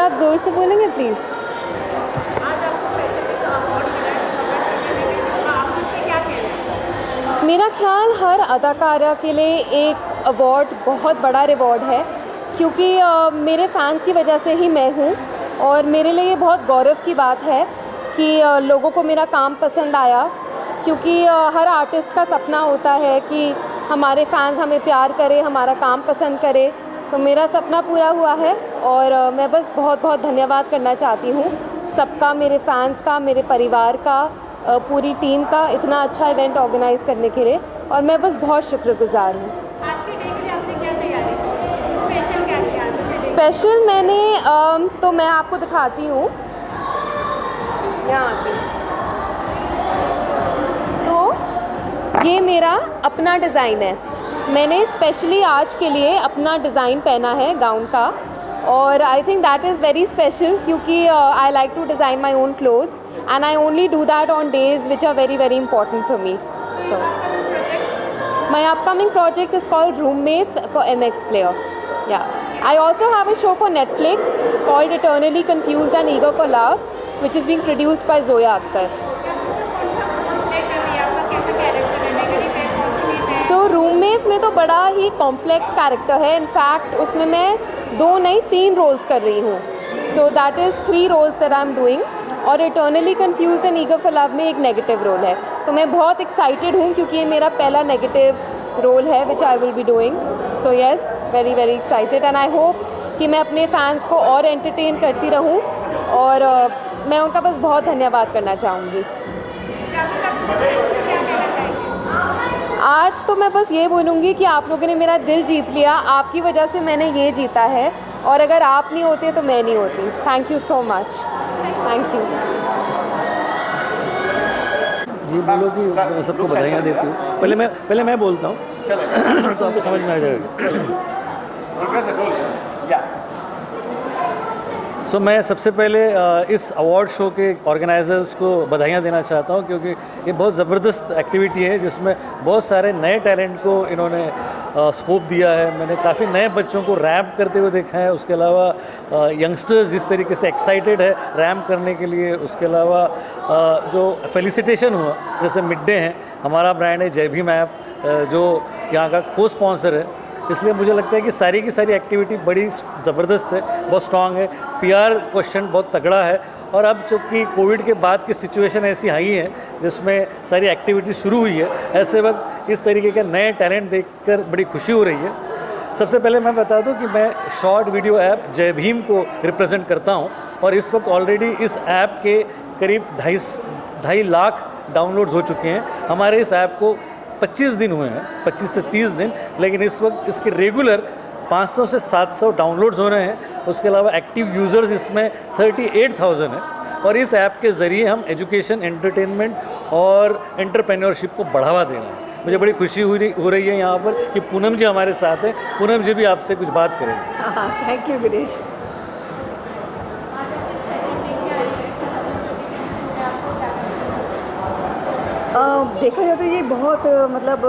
आप ज़ोर से बोलेंगे प्लीज़? मेरा ख्याल हर अदाकारा के लिए एक अवार्ड बहुत बड़ा रिवॉर्ड है, क्योंकि मेरे फ़ैन्स की वजह से ही मैं हूँ और मेरे लिए ये बहुत गौरव की बात है कि लोगों को मेरा काम पसंद आया, क्योंकि हर आर्टिस्ट का सपना होता है कि हमारे फ़ैन्स हमें प्यार करें, हमारा काम पसंद करें। तो मेरा सपना पूरा हुआ है और मैं बस बहुत बहुत धन्यवाद करना चाहती हूँ सबका, मेरे फ़ैन्स का, मेरे परिवार का, पूरी टीम का इतना अच्छा इवेंट ऑर्गेनाइज़ करने के लिए, और मैं बस बहुत शुक्रगुज़ार हूँ। आज के डे के लिए आपने क्या तैयारी की? स्पेशल क्या किया आज के डे? स्पेशल मैंने तो मैं आपको दिखाती हूँ, यहाँ आती। तो ये मेरा अपना डिज़ाइन है। मैंने स्पेशली आज के लिए अपना डिज़ाइन पहना है गाउन का, और I think that is very special, क्योंकि I like to design my own clothes and I only do that on days which are very very important for me. So my upcoming project is called Roommates for MX Player. Yeah, I also have a show for Netflix called Eternally Confused and Eager for Love, which is being produced by Zoya Akhtar. So Roommates में तो बड़ा ही complex character है, in fact उसमें मैं 2 नहीं 3 roles कर रही हूँ. So that is 3 roles that I'm doing. और eternally confused and eager for love में एक नेगेटिव रोल है. तो मैं बहुत एक्साइटेड हूँ क्योंकि ये मेरा पहला नेगेटिव रोल है which I will be doing. So yes, very very excited and I hope कि मैं अपने फैंस को और एंटरटेन करती रहूँ, और मैं उनका बस बहुत धन्यवाद करना चाहूँगी. आज तो मैं बस ये बोलूँगी कि आप लोगों ने मेरा दिल जीत लिया, आपकी वजह से मैंने ये जीता है, और अगर आप नहीं होते तो मैं नहीं होती. Thank you so much. Thank you. जी बोलो कि सबको बधाइयाँ देती हूँ. पहले मैं बोलता हूँ तो आपको समझ में आ जाएगा. सो मैं सबसे पहले इस अवार्ड शो के ऑर्गेनाइजर्स को बधाइयाँ देना चाहता हूँ, क्योंकि ये बहुत ज़बरदस्त एक्टिविटी है जिसमें बहुत सारे नए टैलेंट को इन्होंने स्कोप दिया है. मैंने काफ़ी नए बच्चों को रैप करते हुए देखा है. उसके अलावा यंगस्टर्स जिस तरीके से एक्साइटेड है रैप करने के लिए. उसके अलावा जो फेलिसिटेशन हुआ, जैसे मिड डे हैं, हमारा ब्रांड है जय भीम ऐप जो यहाँ का को स्पॉन्सर है, इसलिए मुझे लगता है कि सारी की सारी एक्टिविटी बड़ी ज़बरदस्त है, बहुत स्ट्रांग है. पीआर क्वेश्चन बहुत तगड़ा है, और अब चूँकि कोविड के बाद की सिचुएशन ऐसी आई है जिसमें सारी एक्टिविटी शुरू हुई है, ऐसे वक्त इस तरीके के नए टैलेंट देखकर बड़ी खुशी हो रही है. सबसे पहले मैं बता दूं कि मैं शॉर्ट वीडियो ऐप जय भीम को रिप्रेजेंट करता हूं, और इस वक्त ऑलरेडी इस ऐप के करीब 2.5 लाख डाउनलोड्स हो चुके हैं. हमारे इस ऐप को 25 दिन हुए हैं, 25 से 30 दिन, लेकिन इस वक्त इसके रेगुलर 500 से 700 डाउनलोड्स हो रहे हैं. उसके अलावा एक्टिव यूज़र्स इसमें 38,000 है, और इस ऐप के ज़रिए हम एजुकेशन, एंटरटेनमेंट और एंटरप्रेन्योरशिप को बढ़ावा दे रहे हैं. मुझे बड़ी खुशी हो रही है यहाँ पर कि पूनम जी हमारे साथ हैं. पूनम जी भी आपसे कुछ बात करेंगे. हाँ, थैंक यू गिरीश. देखा जाए तो ये बहुत मतलब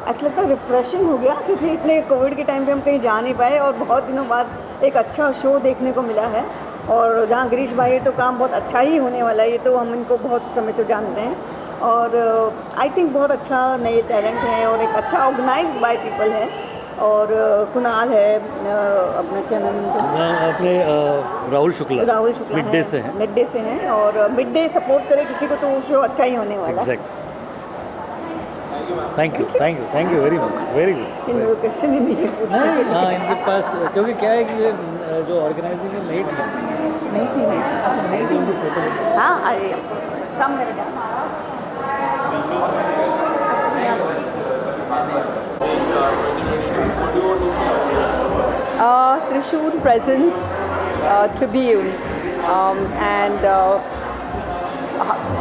ऐसा लगता है रिफ़्रेशिंग हो गया, क्योंकि इतने कोविड के टाइम पे हम कहीं जा नहीं पाए और बहुत दिनों बाद एक अच्छा शो देखने को मिला है. और जहाँ गिरीश भाई तो काम बहुत अच्छा ही होने वाला है, ये तो हम इनको बहुत समय से जानते हैं. और आई थिंक बहुत अच्छा नए टैलेंट हैं और एक अच्छा ऑर्गेनाइज्ड बाय पीपल है. और कुणाल है, अपना क्या नाम है, अपने राहुल शुक्ला मिड डे से हैं. मिड डे से हैं, और मिड डे सपोर्ट करे किसी को तो वो शो अच्छा ही होने वाला है. Thank you very much. Very good. इन क्वेश्चन ही नहीं है पूछने के लिए. हाँ, इनके पास क्योंकि क्या है कि ये जो ऑर्गेनाइजिंग है नहीं थी उनकी फोटो. हाँ, अरे कम मेरे जान. Trishul Presents Tribune and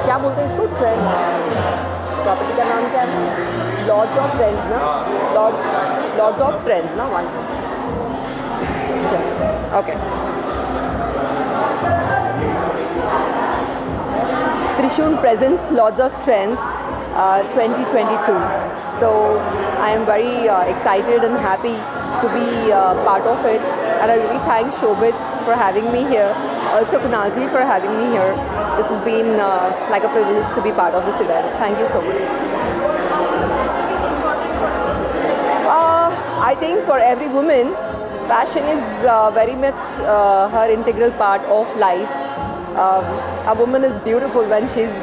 क्या बोलते हैं इसको, ट्रेंड, प्रॉपर्टी का नाम क्या है, लॉर्ड्स ऑफ ट्रेंड्स ना, लॉर्ड्स ऑफ ट्रेंड्स ना, one. Okay. Trishul Presents Lords of Trends 2022. So I am very excited and happy to be part of it, and I really thank Shobit for having me here. Also Kunal ji for having me here. This has been like a privilege to be part of this event. Thank you so much. I think for every woman, fashion is very much her integral part of life. A woman is beautiful when she's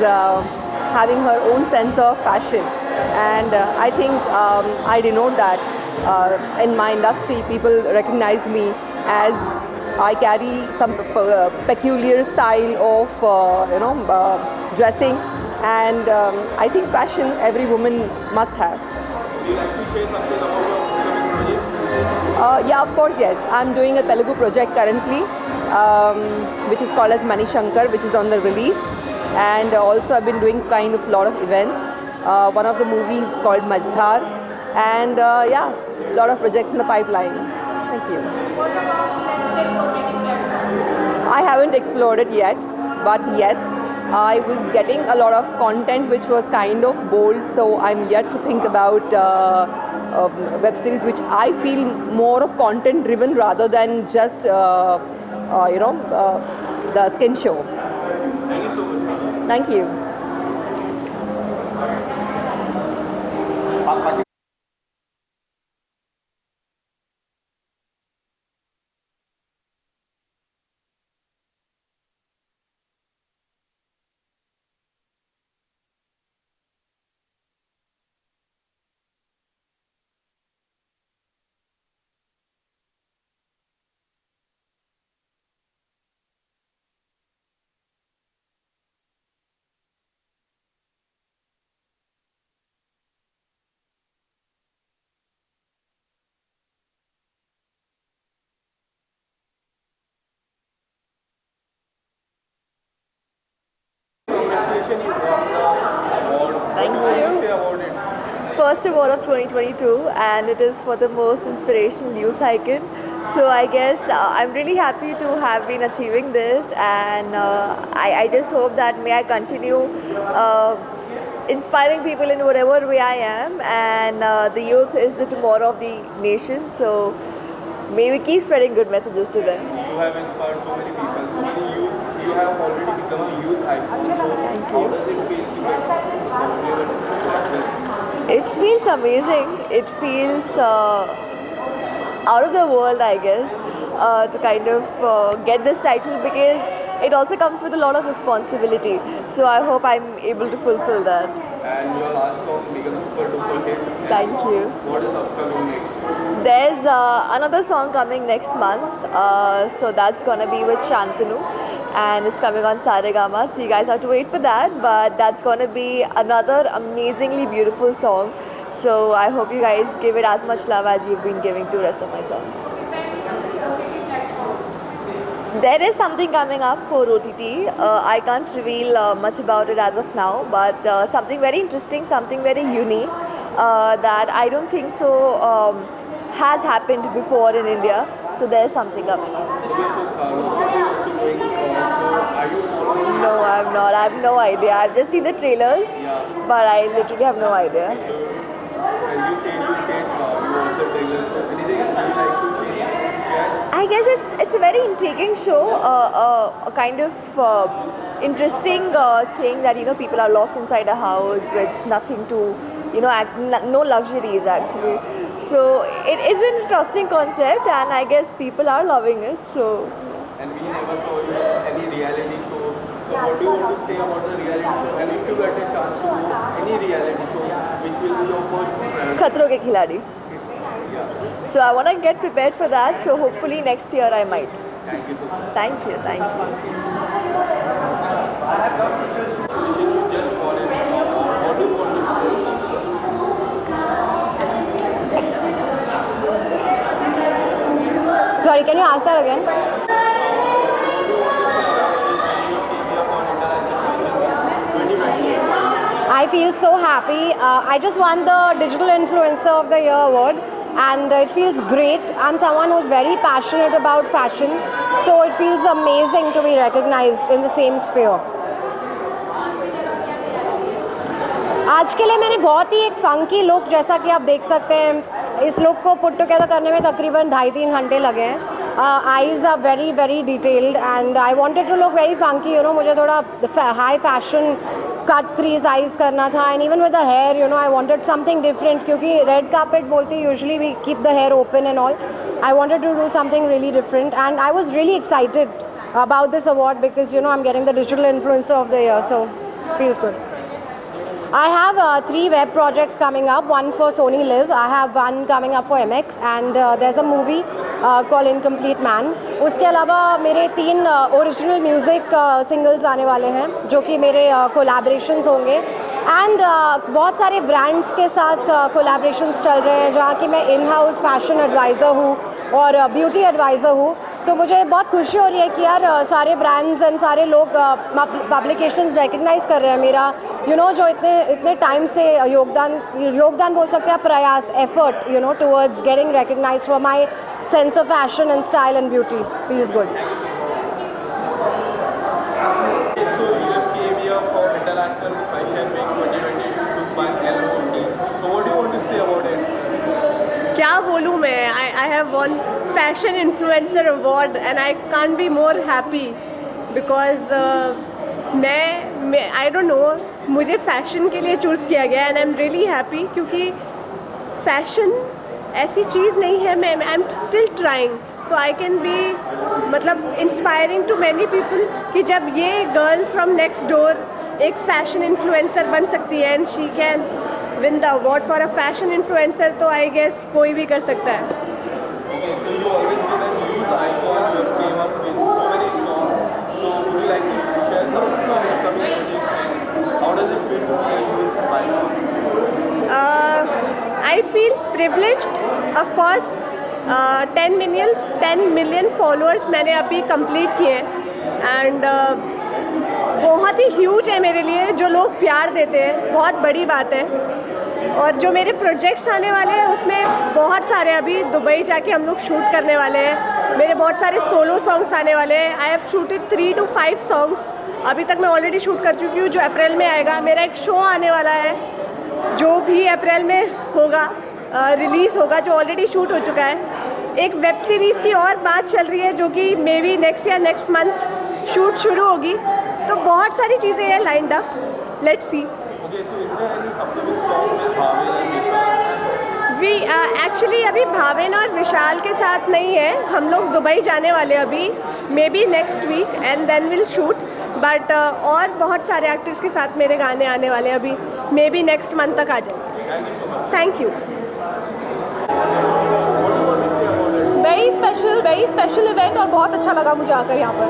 having her own sense of fashion, and I think I denote that in my industry. People recognize me as I carry some peculiar style of dressing, and I think fashion every woman must have. Yeah, of course, yes. I'm doing a Telugu project currently, which is called as Mani Shankar, which is on the release. And also I've been doing kind of lot of events. One of the movies called Majdhar. And yeah, a lot of projects in the pipeline. Thank you. I haven't explored it yet, but yes, I was getting a lot of content which was kind of bold, so I'm yet to think about web series which I feel more of content driven rather than just the skin show. Thank you. Thank you. First award of 2022, and it is for the most inspirational youth icon. So I guess I'm really happy to have been achieving this, and I just hope that may I continue inspiring people in whatever way I am, and the youth is the tomorrow of the nation. So may we keep spreading good messages to them. You have inspired so many people, so many youth. You have already become a youth icon. Thank How you. does it feel to get popular like this? It feels amazing. It feels out of the world, I guess, to kind of get this title, because it also comes with a lot of responsibility. So I hope I'm able to fulfill that. And your last song became super duper hit. Thank you. What is upcoming next? There's another song coming next month, so that's gonna be with Shantanu, and it's coming on Saregama, so you guys have to wait for that, but that's gonna be another amazingly beautiful song, so I hope you guys give it as much love as you've been giving to the rest of my songs. There is something coming up for OTT. I can't reveal much about it as of now, but something very interesting, something very unique that I don't think so has happened before in India. So there's something coming up. So what are you also doing? Are you following? No, I'm not. I have no idea. I've just seen the trailers, but I literally have no idea. As you said, you watched the trailer. So anything else you like to share? I guess it's a very intriguing show, a kind of interesting thing that people are locked inside a house with nothing to no luxuries actually. So it is an interesting concept, and I guess people are loving it. So And we never saw you any reality show. So what do you want to say about the reality show? And if you get a chance to do any reality show, which will be your first priority? Khatron Ke Khiladi. So I want to get prepared for that. So hopefully next year I might. Thank you so much. Thank you. Thank you. Just for it, what do you want to say? Sorry, can you ask that again? I feel so happy. I just won the Digital Influencer of the Year award, and it feels great. I'm someone who's very passionate about fashion, so it feels amazing to be recognized in the same sphere. आज के लिए मैंने बहुत ही एक funky look, जैसा कि आप देख सकते हैं, इस लुक को पुट टुगेदर करने में तकरीबन 2.5-3 घंटे लगे हैं, eyes are very very detailed and I wanted to look very funky, you know, मुझे थोड़ा high fashion cut crease eyes करना था, and even with the hair, you know, I wanted something different क्योंकि red carpet बोलते usually we keep the hair open and all. I wanted to do something really different and I was really excited about this award because, you know, I'm getting the digital influencer of the year, so feels good. I have 3 web projects coming up, one for Sony Live, I have one coming up for MX, and there's a movie called Incomplete Man. उसके अलावा मेरे 3 original music singles आने वाले हैं जो कि मेरे collaborations होंगे, एंड बहुत सारे ब्रांड्स के साथ कोलैबोरेशंस चल रहे हैं जहाँ कि मैं इन हाउस फैशन एडवाइज़र हूँ और ब्यूटी एडवाइज़र हूँ. तो मुझे बहुत खुशी हो रही है कि यार सारे ब्रांड्स एंड सारे लोग पब्लिकेशंस रिकग्नाइज़ कर रहे हैं मेरा, यू नो, जो इतने टाइम से योगदान बोल सकते हैं, प्रयास, effort, you know, towards getting recognised for my sense of fashion and style and beauty. Feels good. So you just came here for International Fashion Week 2022 by LOT. So what do you want to say about it? क्या बोलूँ मैं, I have won Fashion Influencer Award and I can't be more happy because मैं I don't know, मुझे fashion के लिए choose किया गया and I am really happy क्योंकि फैशन ऐसी चीज़ नहीं है, मैं I am still trying, so I can be मतलब इंस्पायरिंग टू मैनी पीपल कि जब ये गर्ल फ्रॉम नेक्स्ट डोर एक फ़ैशन इन्फ्लुएंसर बन सकती है and she can win the award for a fashion influencer, तो आई गेस कोई भी कर सकता है. Okay, so you always been a youth icon, you came up with so many songs. So would you like to share some of your upcoming project and how does it feel to be a youth right now? I feel privileged, of course. 10 million followers मैंने अभी complete किए and बहुत ही huge है मेरे लिए. जो लोग प्यार देते हैं बहुत बड़ी बात है. और जो मेरे प्रोजेक्ट्स आने वाले हैं उसमें बहुत सारे, अभी दुबई जाके हम लोग शूट करने वाले हैं. मेरे बहुत सारे सोलो सॉन्ग्स आने वाले हैं. I have shooted 3 to 5 songs अभी तक मैं ऑलरेडी शूट कर चुकी हूँ, जो अप्रैल में आएगा. मेरा एक शो आने वाला है जो भी अप्रैल में होगा, रिलीज़ होगा, जो ऑलरेडी शूट हो चुका है. एक वेब सीरीज़ की और बात चल रही है जो कि मे बी नेक्स्ट या नेक्स्ट मंथ शूट शुरू होगी. तो बहुत सारी चीज़ें हैं lined up. Let's see. Okay, so is there any upcoming song with Bhavin and Vishal? We actually अभी भावेन और विशाल के साथ नहीं है. हम लोग दुबई जाने वाले अभी, may be next week and then will shoot. But और बहुत सारे एक्टर्स के साथ मेरे गाने आने वाले हैं अभी, मे बी नेक्स्ट मंथ तक आ जाए. Thank you. Very special event और बहुत अच्छा लगा मुझे आकर यहाँ पर.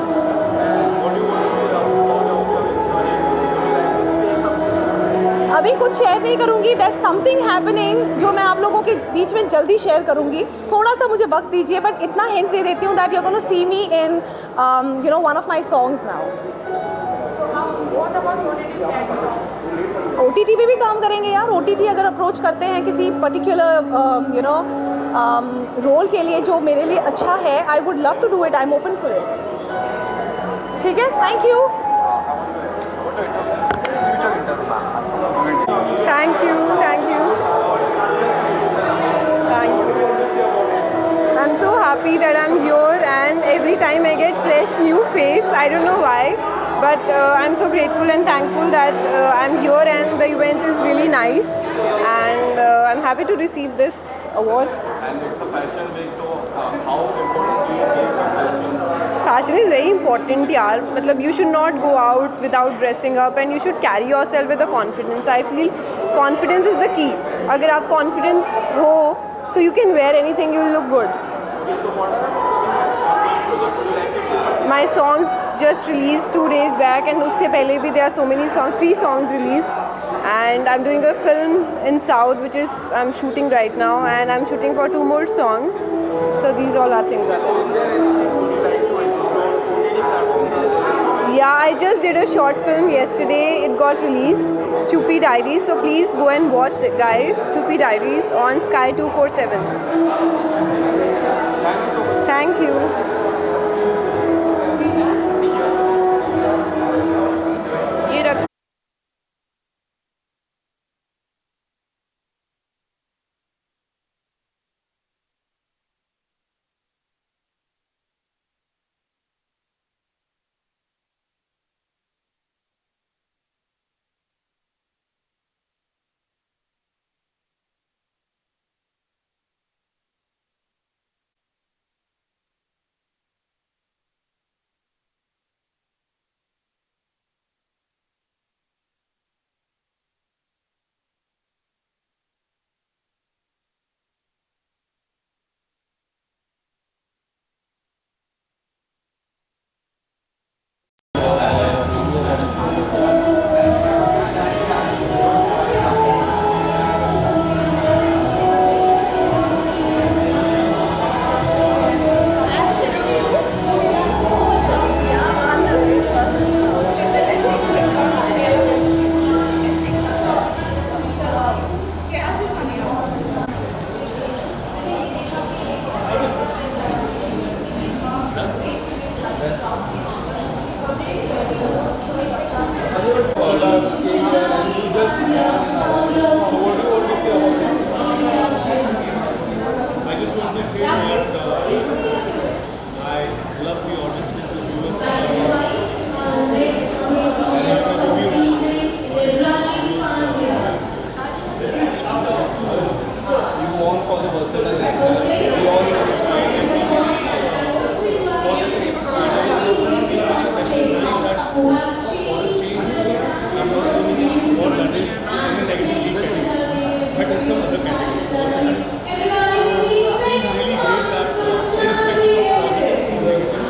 अभी कुछ शेयर नहीं करूँगी. देयर समथिंग हैपनिंग जो मैं आप लोगों के बीच में जल्दी शेयर करूँगी. थोड़ा सा मुझे वक्त दीजिए, बट इतना हिंट दे देती हूँ that you are gonna see me in you know one of my songs now. OTT पे भी काम करेंगे यार. OTT अगर अप्रोच करते हैं किसी पर्टिकुलर यू नो रोल के लिए जो मेरे लिए अच्छा है, I would love to do it. I am open for it. ठीक है, thank you. Thank you. I'm so happy that I'm here and every time I get fresh new face. I don't know why, but I'm so grateful and thankful that I'm here and the event is really nice and I'm happy to receive this award. And it's a fashion week, so how important do you think fashion? Fashion is very important, yaar. मतलब you should not go out without dressing up and you should carry yourself with a confidence. I feel confidence is the key. अगर आप confidence हो तो you can wear anything, you will look good. My songs just released 2 days back and उससे पहले भी there are so many songs, 3 songs released. And I'm doing a film in South which is I'm shooting right now and I'm shooting for 2 more songs. So these all are things. Yeah, I just did a short film yesterday. It got released, Chupi Diaries. So please go and watch it, guys. Chupi Diaries on Sky 247. Thank you. I just want to say that I love the audiences, the viewers. You want for the versatile actor. We all fortunately, especially that for a change, I'm not doing all that is in the negative category, but in some other category. Versatile. Really great that irrespective of positive or negative,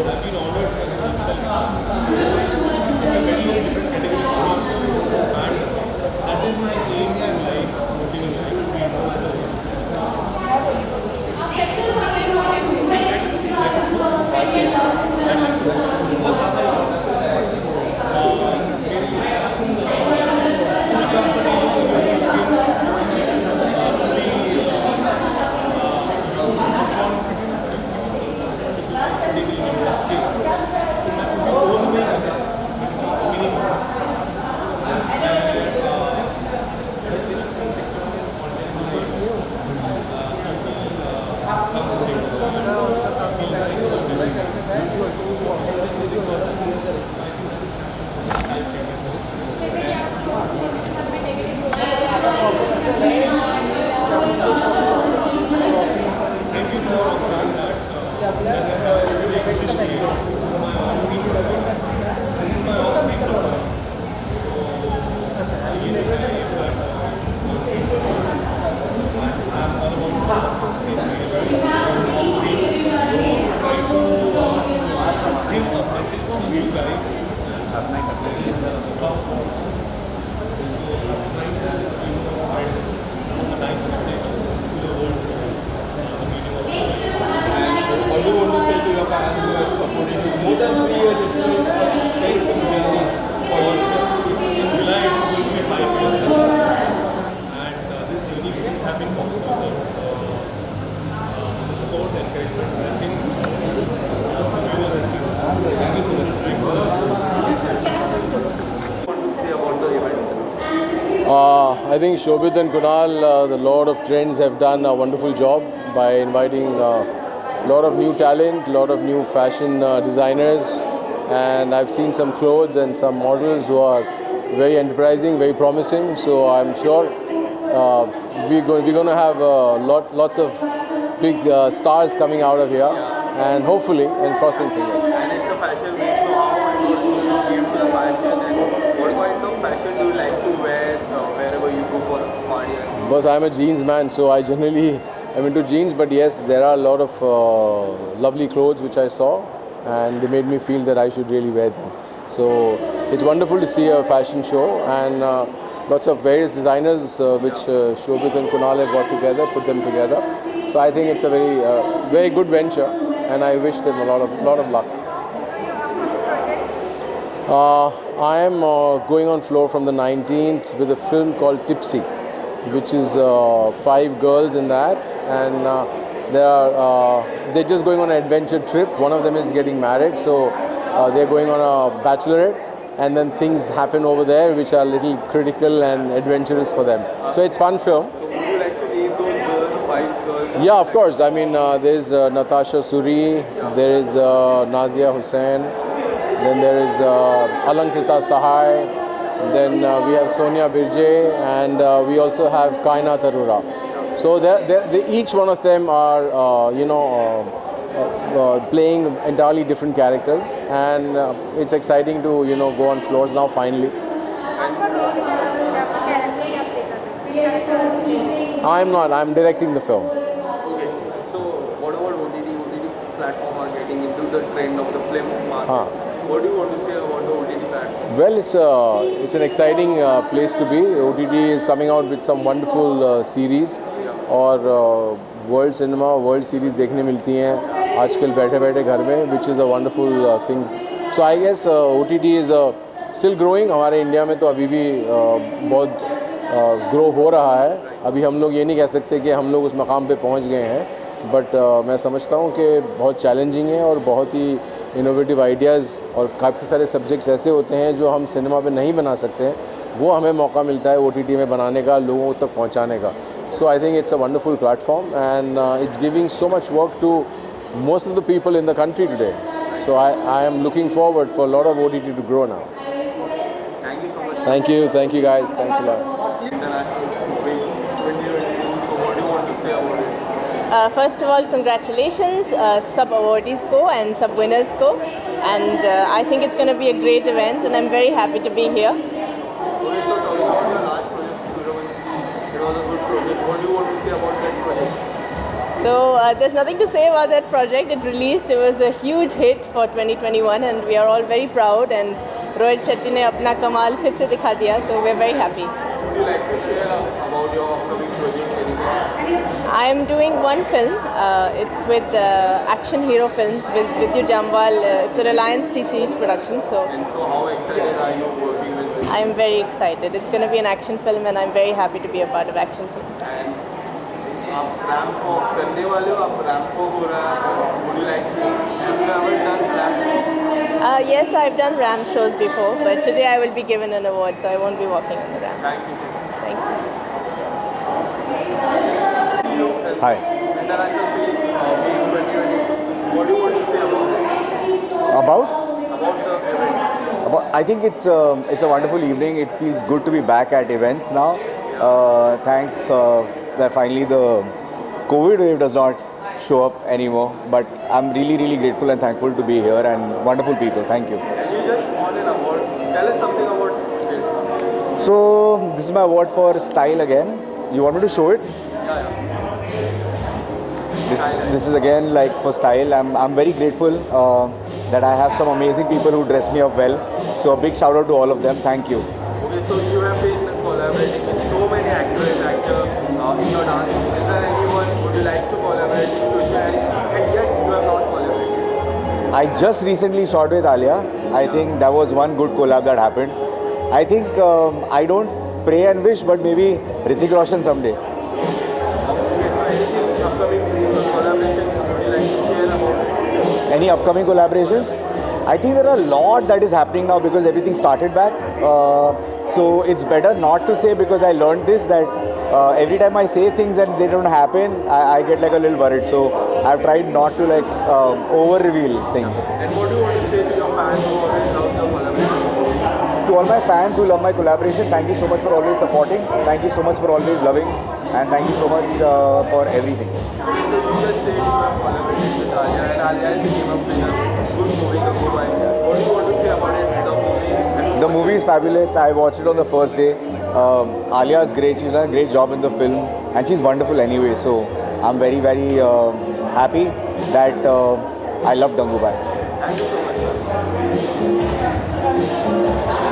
I've been honored for the versatile. It's a very, very different category for me. And that is my aim in life, working in life, to be more than this. I think Shobit and Kunal, the Lord of Trends, have done a wonderful job by inviting a lot of new talent, a lot of new fashion designers, and I've seen some clothes and some models who are very enterprising, very promising. So I'm sure we're going to have lots of big stars coming out of here, and hopefully, and crossing fingers. And it's a fashion week, so how important do you give to the fashion, and what kind of fashion do you like to wear wherever you go for a party? Because I'm a jeans man, so I generally am into jeans, but yes, there are a lot of lovely clothes which I saw, and they made me feel that I should really wear them. So it's wonderful to see a fashion show, and lots of various designers which Shobit and Kunal have got together, put them together. So I think it's a very good venture, and I wish them a lot of luck. I am going on floor from the 19th with a film called Tipsy, which is 5 girls in that, and they're just going on an adventure trip. One of them is getting married, so they're going on a bachelorette, and then things happen over there which are a little critical and adventurous for them. So it's fun film. So would you like to name those girls, 5 girls? Yeah, of course. I mean, there's Natasha Suri, there is Nazia Hussain, then there is Alankrita Sahai, then we have Sonia Birje, and we also have Kainat Arora. So each one of them are, playing entirely different characters, and it's exciting to, go on floors now finally. I'm not. I'm directing the film. Okay. So what about OTT? OTT platform are getting into the trend of the film market. What do you want to say about the OTT platform? Well, it's an exciting place to be. OTT is coming out with some wonderful series और world cinema world series देखने मिलती हैं आजकल बैठे बैठे घर में, which is a wonderful thing. So I guess OTT is still growing. हमारे इंडिया में तो अभी भी बहुत ग्रो हो रहा है. अभी हम लोग ये नहीं कह सकते कि हम लोग उस मकाम पे पहुंच गए हैं, बट मैं समझता हूँ कि बहुत चैलेंजिंग है और बहुत ही इनोवेटिव आइडियाज़ और काफ़ी सारे सब्जेक्ट्स ऐसे होते हैं जो हम सिनेमा पे नहीं बना सकते हैं, वो हमें मौका मिलता है OTT में बनाने का, लोगों तक पहुँचाने का. So I think it's a wonderful platform and it's giving so much work to most of the people in the country today. So I am looking forward for a lot of OTT to grow now. Thank you so much. Thank you guys, thanks a lot. International Film 2022. So what do you want to say about it? First of all, congratulations, sub awardees ko and sub winners ko, and I think it's going to be a great event, and I'm very happy to be here. Okay, so talking about your last project, Suravanshi, it was a good project. What do you want to say about that project? So there's nothing to say about that project. It released. It was a huge hit for 2021, and we are all very proud. And Rohit Shetty ने अपना कमाल फिर से दिखा दिया, तो we're very happy. Would you like to share about your upcoming project? Anything? I am doing one film. It's with Action Hero Films with Vidyu Jamwal. It's a Reliance TC's production. So And so how excited are you working with this? I'm very excited. It's going to be an action film, and I'm very happy to be a part of action films. And आप ramp walk करने वाले हो, आप ramp walk हो रहा है. Would you like to have you ever done rap walk? Yes, I've done ramp shows before, but today I will be given an award, so I won't be walking on the ramp. Thank you so much. Thank you. Hi. International Film 2022. What do you want to say About? about the event? I think it's a wonderful evening. It feels good to be back at events now. Thanks that finally the COVID wave does not show up anymore. But I'm really grateful and thankful to be here and wonderful people. Thank you. And you just won an award. Tell us something about it. So this is my award for style again. You want me to show it? Yeah. This is again like for style. I'm very grateful that I have some amazing people who dress me up well. So a big shout out to all of them. Thank you. Okay, so you have been collaborating with so many actors in your dance. Is there anyone would you like to collaborate in future and yet you have not collaborated? I just recently shot with Alia. I think that was one good collab that happened. I think I don't pray and wish, but maybe Hrithik Roshan someday. Okay, so anything upcoming collaboration would you like to share about it? Any upcoming collaborations? I think there are a lot that is happening now because everything started back. So it's better not to say because I learned this that every time I say things and they don't happen, I get like a little worried. So I've tried not to like over reveal things. And what do you want to say to your fans who always love your collaboration? To all my fans who love my collaboration, thank you so much for always supporting. Thank you so much for always loving. And thank you so much for everything. Okay, so you just said you have collaborated with Alia and Alia is came up with a good movie, The Good Wife. What do you want to say about it, the movie? The movie is fabulous. I watched it on the first day. Alia is great. She's done a great job in the film. And she's wonderful anyway. So I'm very happy that I love Gangubai. Thank you so much.